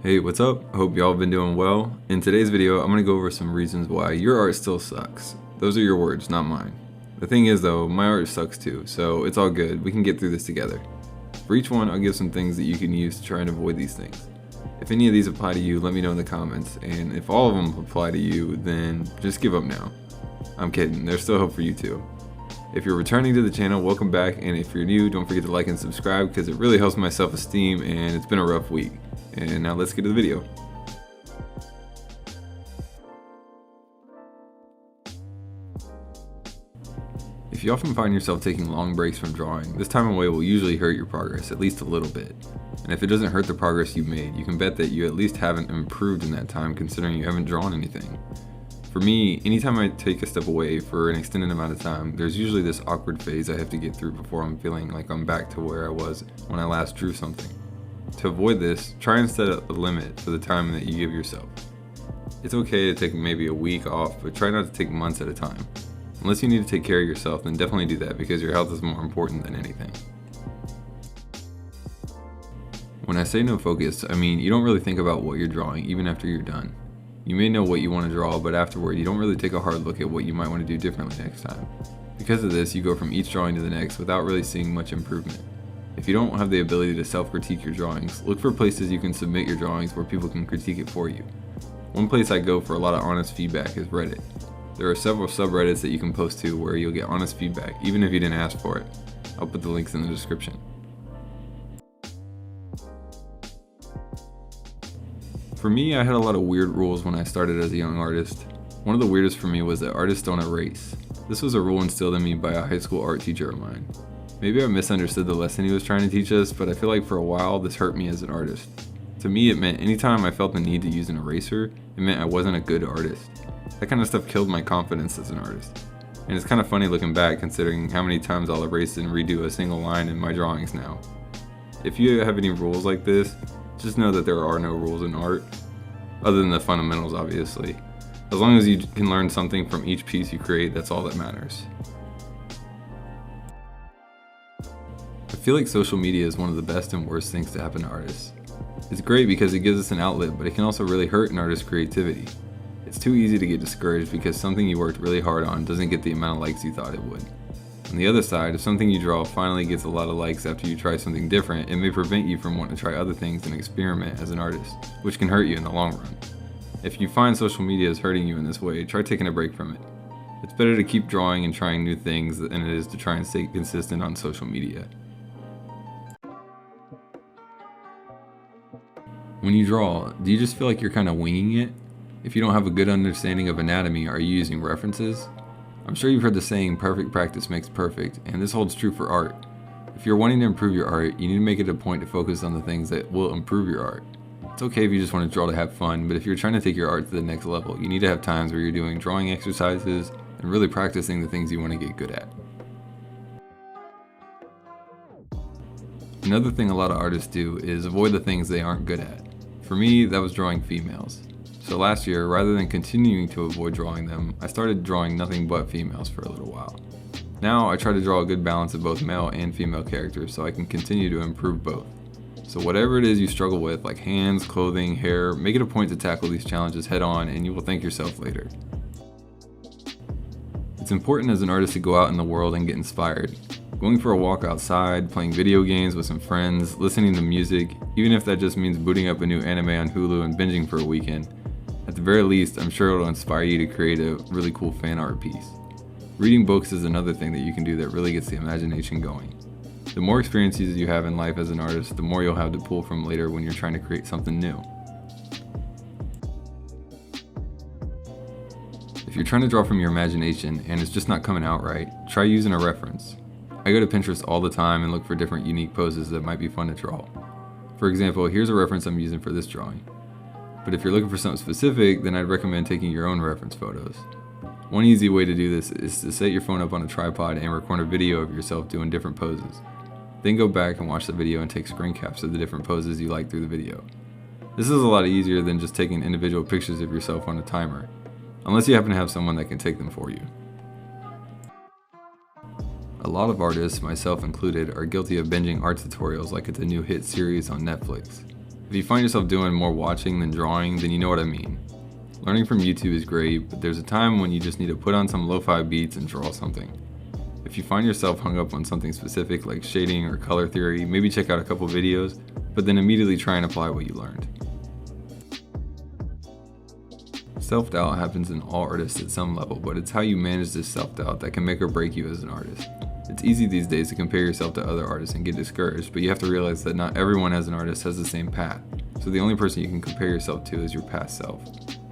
Hey, what's up? Hope y'all been doing well. In today's video, I'm going to go over some reasons why your art still sucks. Those are your words, not mine. The thing is though, my art sucks too, so it's all good. We can get through this together. For each one, I'll give some things that you can use to try and avoid these things. If any of these apply to you, let me know in the comments, and if all of them apply to you, then just give up now. I'm kidding, there's still hope for you too. If you're returning to the channel, welcome back, and if you're new, don't forget to like and subscribe because it really helps my self-esteem and it's been a rough week. And now let's get to the video. If you often find yourself taking long breaks from drawing, this time away will usually hurt your progress at least a little bit. And if it doesn't hurt the progress you made, you can bet that you at least haven't improved in that time considering you haven't drawn anything. For me, anytime I take a step away for an extended amount of time, there's usually this awkward phase I have to get through before I'm feeling like I'm back to where I was when I last drew something. To avoid this, try and set a limit for the time that you give yourself. It's okay to take maybe a week off, but try not to take months at a time. Unless you need to take care of yourself, then definitely do that because your health is more important than anything. When I say no focus, I mean you don't really think about what you're drawing even after you're done. You may know what you want to draw, but afterward you don't really take a hard look at what you might want to do differently next time. Because of this, you go from each drawing to the next without really seeing much improvement. If you don't have the ability to self-critique your drawings, look for places you can submit your drawings where people can critique it for you. One place I go for a lot of honest feedback is Reddit. There are several subreddits that you can post to where you'll get honest feedback, even if you didn't ask for it. I'll put the links in the description. For me, I had a lot of weird rules when I started as a young artist. One of the weirdest for me was that artists don't erase. This was a rule instilled in me by a high school art teacher of mine. Maybe I misunderstood the lesson he was trying to teach us, but I feel like for a while this hurt me as an artist. To me, it meant anytime I felt the need to use an eraser, it meant I wasn't a good artist. That kind of stuff killed my confidence as an artist. And it's kind of funny looking back considering how many times I'll erase and redo a single line in my drawings now. If you have any rules like this, just know that there are no rules in art, other than the fundamentals obviously. As long as you can learn something from each piece you create, that's all that matters. I feel like social media is one of the best and worst things to happen to artists. It's great because it gives us an outlet, but it can also really hurt an artist's creativity. It's too easy to get discouraged because something you worked really hard on doesn't get the amount of likes you thought it would. On the other side, if something you draw finally gets a lot of likes after you try something different, it may prevent you from wanting to try other things and experiment as an artist, which can hurt you in the long run. If you find social media is hurting you in this way, try taking a break from it. It's better to keep drawing and trying new things than it is to try and stay consistent on social media. When you draw, do you just feel like you're kind of winging it? If you don't have a good understanding of anatomy, are you using references? I'm sure you've heard the saying, perfect practice makes perfect, and this holds true for art. If you're wanting to improve your art, you need to make it a point to focus on the things that will improve your art. It's okay if you just want to draw to have fun, but if you're trying to take your art to the next level, you need to have times where you're doing drawing exercises and really practicing the things you want to get good at. Another thing a lot of artists do is avoid the things they aren't good at. For me, that was drawing females. So last year, rather than continuing to avoid drawing them, I started drawing nothing but females for a little while. Now I try to draw a good balance of both male and female characters so I can continue to improve both. So whatever it is you struggle with, like hands, clothing, hair, make it a point to tackle these challenges head on and you will thank yourself later. It's important as an artist to go out in the world and get inspired. Going for a walk outside, playing video games with some friends, listening to music, even if that just means booting up a new anime on Hulu and binging for a weekend. At the very least, I'm sure it'll inspire you to create a really cool fan art piece. Reading books is another thing that you can do that really gets the imagination going. The more experiences you have in life as an artist, the more you'll have to pull from later when you're trying to create something new. If you're trying to draw from your imagination and it's just not coming out right, try using a reference. I go to Pinterest all the time and look for different unique poses that might be fun to draw. For example, here's a reference I'm using for this drawing. But if you're looking for something specific, then I'd recommend taking your own reference photos. One easy way to do this is to set your phone up on a tripod and record a video of yourself doing different poses. Then go back and watch the video and take screen caps of the different poses you like through the video. This is a lot easier than just taking individual pictures of yourself on a timer, unless you happen to have someone that can take them for you. A lot of artists, myself included, are guilty of binging art tutorials like it's a new hit series on Netflix. If you find yourself doing more watching than drawing, then you know what I mean. Learning from YouTube is great, but there's a time when you just need to put on some lo-fi beats and draw something. If you find yourself hung up on something specific like shading or color theory, maybe check out a couple videos, but then immediately try and apply what you learned. Self-doubt happens in all artists at some level, but it's how you manage this self-doubt that can make or break you as an artist. It's easy these days to compare yourself to other artists and get discouraged, but you have to realize that not everyone as an artist has the same path. So the only person you can compare yourself to is your past self.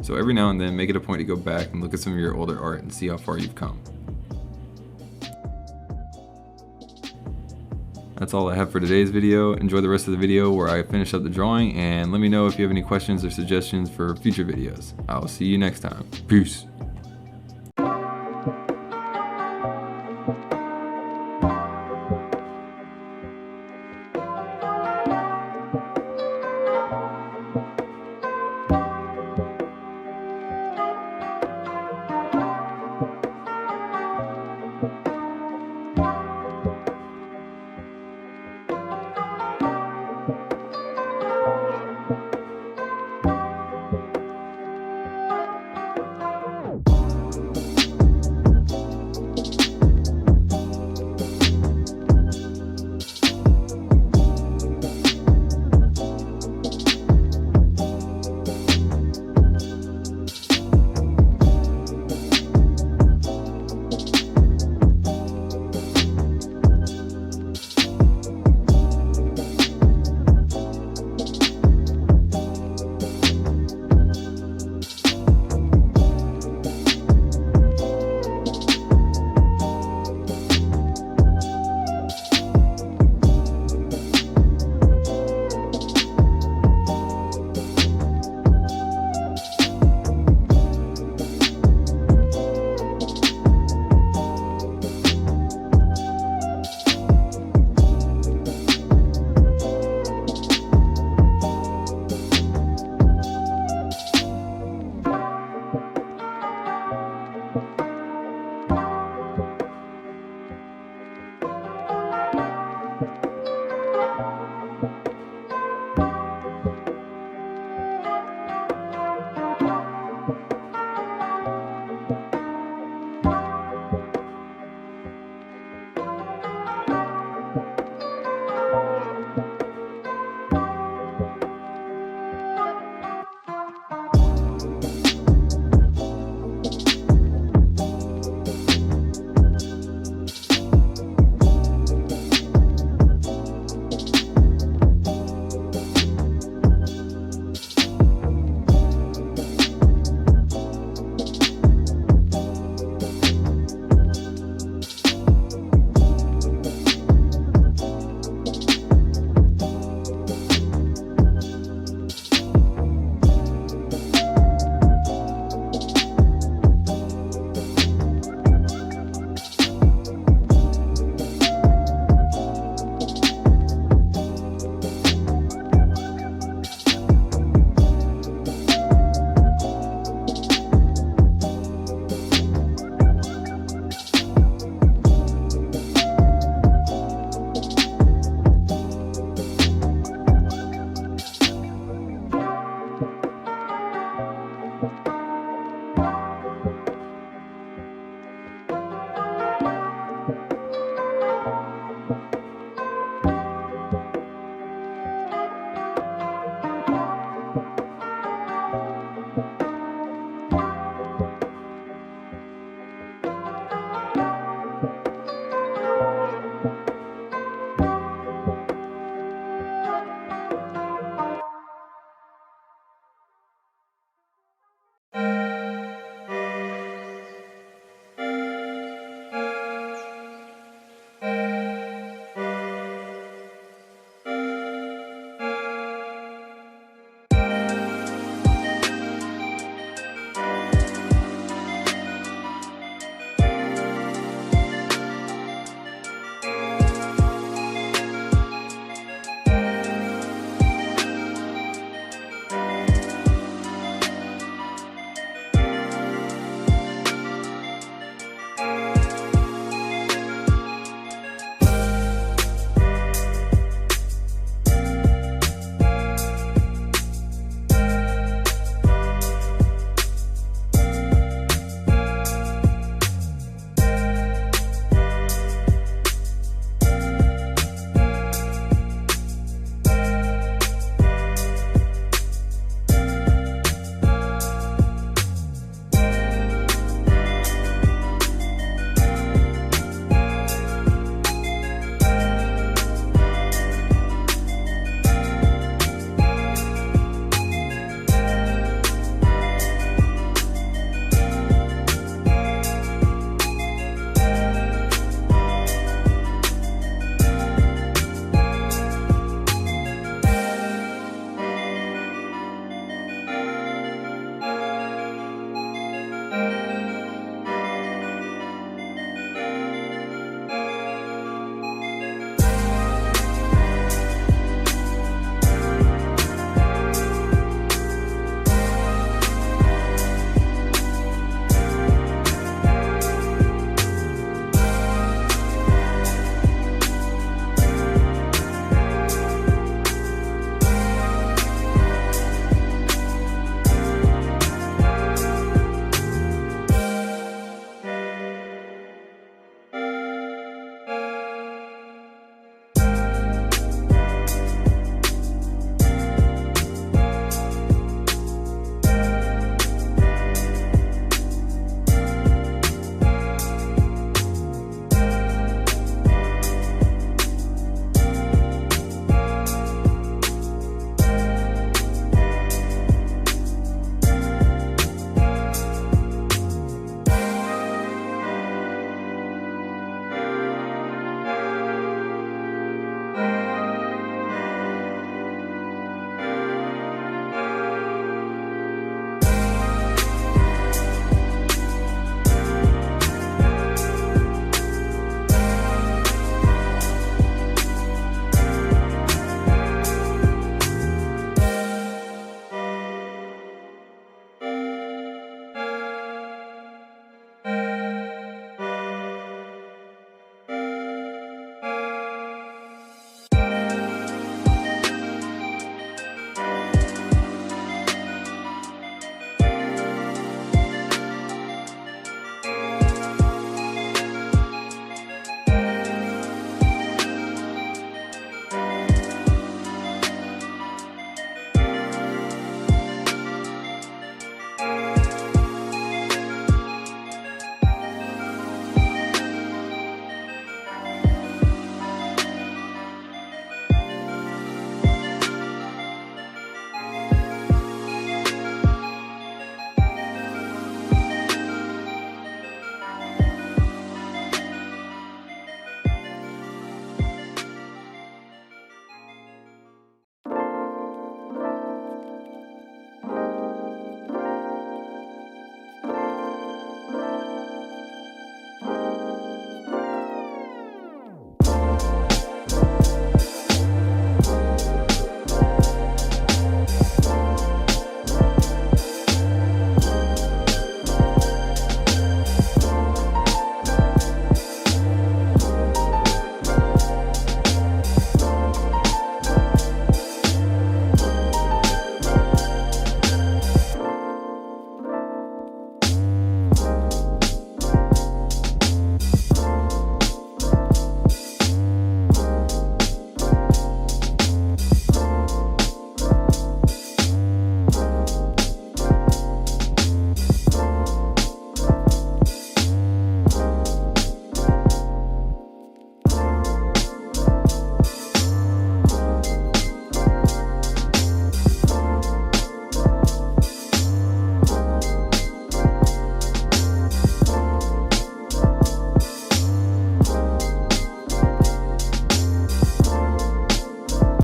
So every now and then, make it a point to go back and look at some of your older art and see how far you've come. That's all I have for today's video. Enjoy the rest of the video where I finish up the drawing, and let me know if you have any questions or suggestions for future videos. I'll see you next time. Peace.